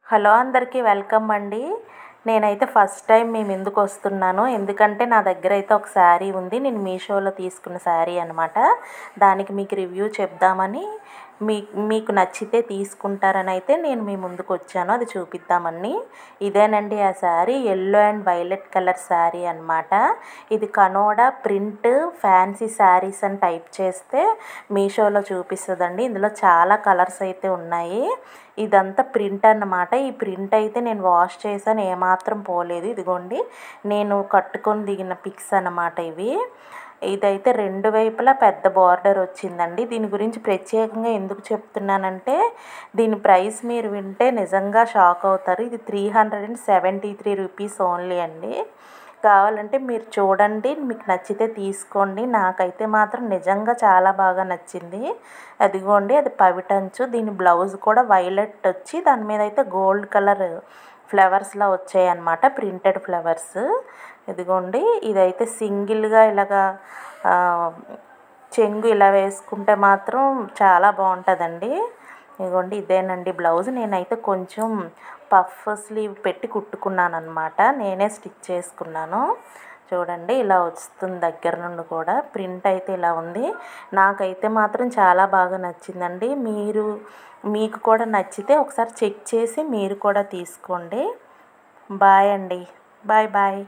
Hello అందరికీ welcome అండి. నేనైతే ఫస్ట్ టైం మీ ముందుకు వస్తున్నాను. ఎందుకంటే నా దగ్గర అయితే ఒక శారీ ఉంది. నేను మీషోలో తీసుకున్న శారీ అనమాట. దానికి మీకు రివ్యూ చెప్దామని మీకు నచ్చితే తీసుకుంటారని అయితే నేను మీ ముందుకు వచ్చాను. అది చూపిద్దామని. ఇదేనండి ఆ sari, yellow and violet colour sari అనమాట. ఇది కనోడా ప్రింట్ ఫ్యాన్సీ శారీస్ అని టైప్ చేస్తే మీషోలో చూపిస్తుందండి. ఇందులో చాలా కలర్స్ అయితే ఉన్నాయి. ఇదంతా ప్రింట్ అన్నమాట. ఈ ప్రింట్ అయితే నేను వాష్ చేశాను, ఏమాత్రం పోలేదు. ఇదిగోండి నేను కట్టుకొని దిగిన పిక్స్ అన్నమాట ఇవి. ఇదైతే రెండు వైపులా పెద్ద బార్డర్ వచ్చిందండి. దీని గురించి ప్రత్యేకంగా ఎందుకు చెప్తున్నానంటే దీని ప్రైస్ మీరు వింటే నిజంగా షాక్ అవుతారు. ఇది 373 రూపీస్ ఓన్లీ అండి. కావాలంటే మీరు చూడండి, మీకు నచ్చితే తీసుకోండి. నాకైతే మాత్రం నిజంగా చాలా బాగా నచ్చింది. అదిగోండి అది పవిటంచు. దీని బ్లౌజ్ కూడా వైలెట్ వచ్చి దాని మీద అయితే గోల్డ్ కలర్ ఫ్లవర్స్లా వచ్చాయి అన్నమాట, ప్రింటెడ్ ఫ్లవర్స్. ఇదిగోండి ఇదైతే సింగిల్గా ఇలాగా చెంగు ఇలా వేసుకుంటే మాత్రం చాలా బాగుంటుందండి. ఇదిగోండి ఇదేనండి బ్లౌజ్. నేనైతే కొంచెం పఫ్ స్లీవ్ పెట్టి కుట్టుకున్నాను అనమాట. నేనే స్టిచ్ చేసుకున్నాను. చూడండి ఇలా వస్తుంది దగ్గర నుండి కూడా. ప్రింట్ అయితే ఇలా ఉంది. నాకైతే మాత్రం చాలా బాగా నచ్చిందండి. మీకు కూడా నచ్చితే ఒకసారి చెక్ చేసి మీరు కూడా తీసుకోండి. బాయ్ అండి. Bye bye.